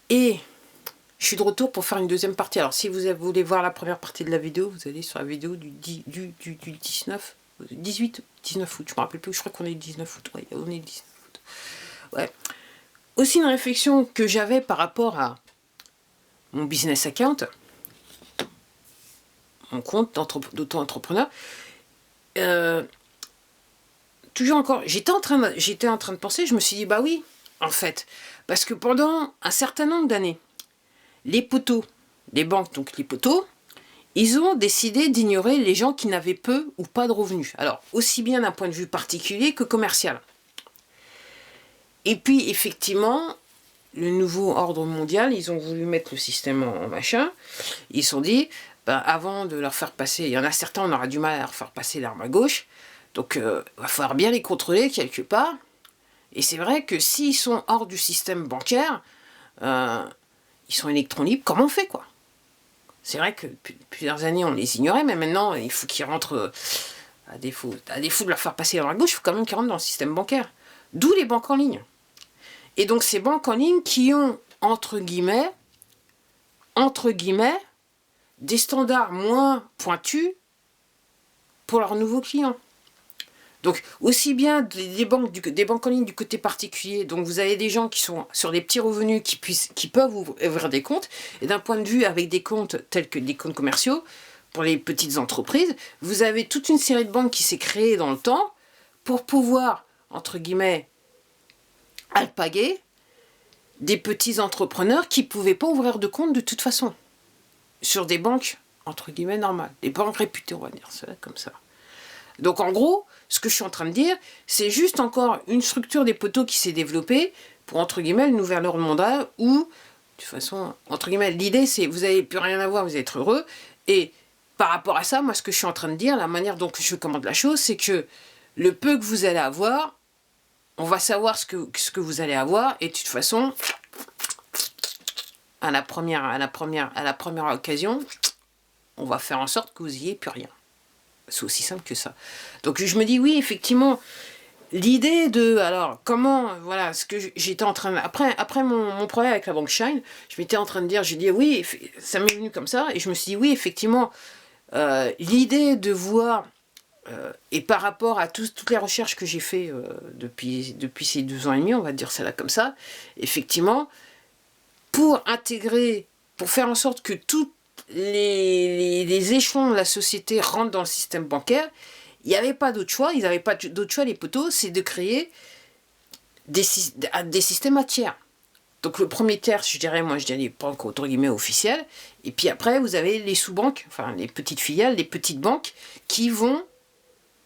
Et je suis de retour pour faire une deuxième partie. Alors si vous voulez voir la première partie de la vidéo, vous allez sur la vidéo du 19, 18, 19 août. Je me rappelle plus, je crois qu'on est le 19 août. Ouais, on est le 19 août. Ouais. Aussi une réflexion que j'avais par rapport à mon business account, mon compte d'auto-entrepreneur. Toujours encore, j'étais en train de penser, je me suis dit, bah oui, en fait, parce que pendant un certain nombre d'années, les poteaux, les banques, donc les poteaux, ils ont décidé d'ignorer les gens qui n'avaient peu ou pas de revenus. Alors, aussi bien d'un point de vue particulier que commercial. Et puis, effectivement, le nouveau ordre mondial, ils ont voulu mettre le système en machin. Ils se sont dit, ben, avant de leur faire passer, il y en a certains, on aura du mal à leur faire passer l'arme à gauche. Donc, il va falloir bien les contrôler quelque part. Et c'est vrai que s'ils sont hors du système bancaire, ils sont électrons libres, comment on fait, quoi? C'est vrai que depuis plusieurs années, on les ignorait, mais maintenant, il faut qu'ils rentrent, à défaut de leur faire passer l'arme à gauche, il faut quand même qu'ils rentrent dans le système bancaire. D'où les banques en ligne. Et donc, ces banques en ligne qui ont, entre guillemets, des standards moins pointus pour leurs nouveaux clients. Donc, aussi bien des banques en ligne du côté particulier, donc vous avez des gens qui sont sur des petits revenus qui peuvent ouvrir des comptes, et d'un point de vue avec des comptes tels que des comptes commerciaux, pour les petites entreprises, vous avez toute une série de banques qui s'est créée dans le temps pour pouvoir, entre guillemets, alpaguer des petits entrepreneurs qui ne pouvaient pas ouvrir de compte de toute façon, sur des banques, entre guillemets, normales, des banques réputées, on va dire ça comme ça. Donc en gros, ce que je suis en train de dire, c'est juste encore une structure des poteaux qui s'est développée pour, entre guillemets, une nouvelle ordre mondial où, de toute façon, entre guillemets, l'idée c'est vous n'avez plus rien à voir, vous allez être heureux. Et par rapport à ça, moi ce que je suis en train de dire, la manière dont je commande la chose, c'est que le peu que vous allez avoir, on va savoir ce que vous allez avoir, et de toute façon, à la première occasion, on va faire en sorte que vous n'ayez plus rien. C'est aussi simple que ça. Donc je me dis, oui, effectivement, l'idée de... Alors, comment... Voilà, ce que j'étais en train... Après mon problème avec la banque Shine, je m'étais en train de dire, j'ai dit, oui, ça m'est venu comme ça, et je me suis dit, oui, effectivement, l'idée de voir... et par rapport à toutes les recherches que j'ai fait depuis ces 2 ans et demi, on va dire ça là comme ça, effectivement, pour intégrer, pour faire en sorte que tous les échelons de la société rentrent dans le système bancaire, il n'y avait pas d'autre choix, ils n'avaient pas d'autre choix, les poteaux, c'est de créer des systèmes à tiers. Donc le premier tiers, je dirais les banques entre guillemets officielles, et puis après vous avez les sous-banques, enfin les petites filiales, les petites banques, qui vont,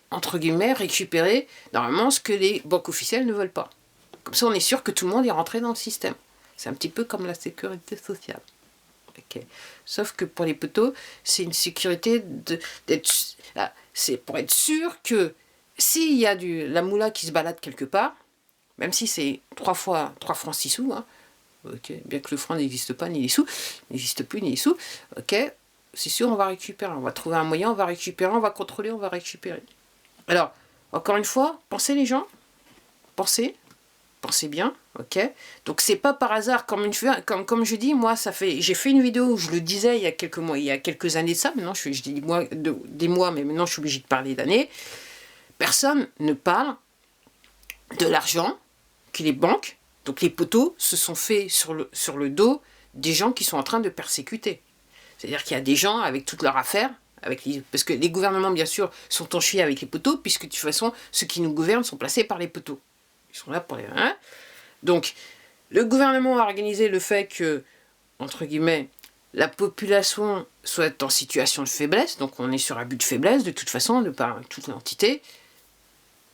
entre guillemets, récupérer normalement ce que les banques officielles ne veulent pas. Comme ça on est sûr que tout le monde est rentré dans le système. C'est un petit peu comme la sécurité sociale. Okay. Sauf que pour les poteaux, c'est une sécurité c'est pour être sûr que s'il y a la moula qui se balade quelque part, même si c'est 3 francs 6 sous, hein, okay, bien que le franc n'existe pas, ni les sous, n'existe plus, ni les sous, ok, c'est sûr, on va récupérer, on va trouver un moyen, on va récupérer, on va contrôler, on va récupérer. Alors, encore une fois, pensez les gens, pensez bien, ok. Donc c'est pas par hasard, comme je dis, moi j'ai fait une vidéo où je le disais il y a quelques mois, il y a quelques années de ça. Maintenant je dis des mois, mais maintenant je suis obligée de parler d'années. Personne ne parle de l'argent que les banques, donc les poteaux, se sont faits sur le dos des gens qui sont en train de persécuter. C'est-à-dire qu'il y a des gens avec toutes leurs affaires, parce que les gouvernements bien sûr sont en chie avec les poteaux, puisque de toute façon ceux qui nous gouvernent sont placés par les poteaux. Ils sont là pour les... Hein. Donc, le gouvernement a organisé le fait que, entre guillemets, la population soit en situation de faiblesse, donc on est sur abus de faiblesse, de toute façon, de par toute l'entité,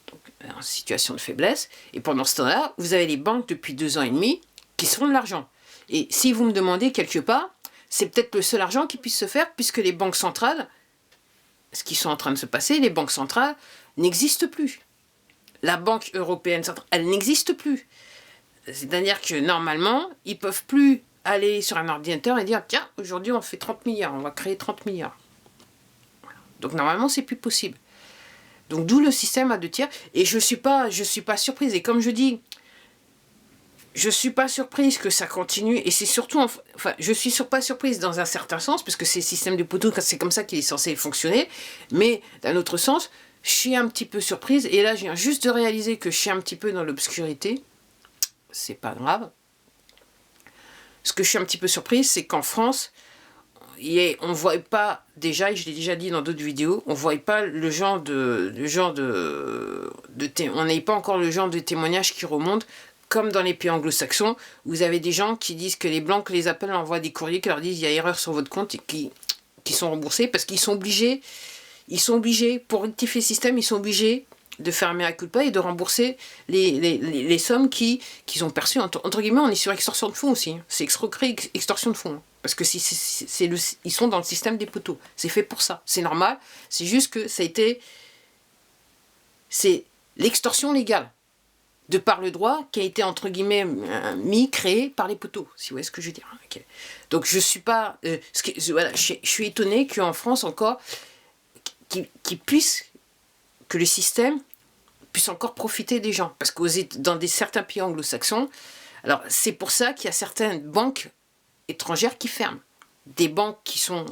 donc en situation de faiblesse, et pendant ce temps-là, vous avez les banques depuis 2 ans et demi qui se font de l'argent. Et si vous me demandez quelque part, c'est peut-être le seul argent qui puisse se faire, puisque les banques centrales, ce qui sont en train de se passer, les banques centrales n'existent plus. La Banque européenne centrale, elle n'existe plus. C'est-à-dire que normalement, ils ne peuvent plus aller sur un ordinateur et dire « Tiens, aujourd'hui on fait 30 milliards, on va créer 30 milliards. » Donc normalement, c'est plus possible. Donc d'où le système à 2 tiers. Et je suis pas surprise. Et comme je dis, je suis pas surprise que ça continue, et c'est surtout, enfin, je suis pas surprise dans un certain sens, parce que c'est le système de poteaux, c'est comme ça qu'il est censé fonctionner, mais d'un autre sens, je suis un petit peu surprise, et là, je viens juste de réaliser que je suis un petit peu dans l'obscurité, c'est pas grave. Ce que je suis un petit peu surprise, c'est qu'en France, on ne voit pas, déjà, et je l'ai déjà dit dans d'autres vidéos, on ne voit pas on n'avait pas encore le genre de témoignage qui remonte, comme dans les pays anglo-saxons, vous avez des gens qui disent que les Blancs les appellent, envoient des courriers qui leur disent il y a erreur sur votre compte et qui sont remboursés parce qu'ils sont obligés, pour rectifier le système, ils sont obligés de faire un mea culpa et de rembourser les sommes qu'ils ont perçues. Entre guillemets, on est sur extorsion de fonds aussi. Hein. C'est escroquerie, extorsion de fonds. Hein. Parce que ils sont dans le système des poteaux. C'est fait pour ça. C'est normal. C'est juste que ça a été... C'est l'extorsion légale. De par le droit qui a été, entre guillemets, créé par les poteaux. Si vous voyez ce que je veux dire. Okay. Donc je suis pas... voilà, je suis étonné qu'en France encore, que le système puisse encore profiter des gens. Parce que dans certains pays anglo-saxons, alors c'est pour ça qu'il y a certaines banques étrangères qui ferment. Des banques qui sont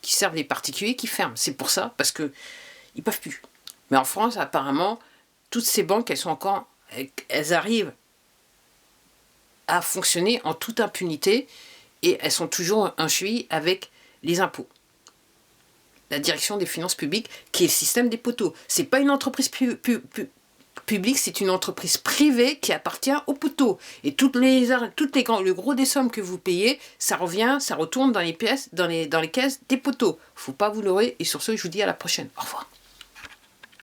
qui servent les particuliers qui ferment. C'est pour ça, parce que ils peuvent plus. Mais en France, apparemment, toutes ces banques, elles arrivent à fonctionner en toute impunité et elles sont toujours en suivi avec les impôts. La direction des finances publiques, qui est le système des poteaux. C'est pas une entreprise publique, c'est une entreprise privée qui appartient aux poteaux. Et le gros des sommes que vous payez, ça retourne dans les caisses des poteaux. Faut pas vous leurrer. Et sur ce, je vous dis à la prochaine. Au revoir.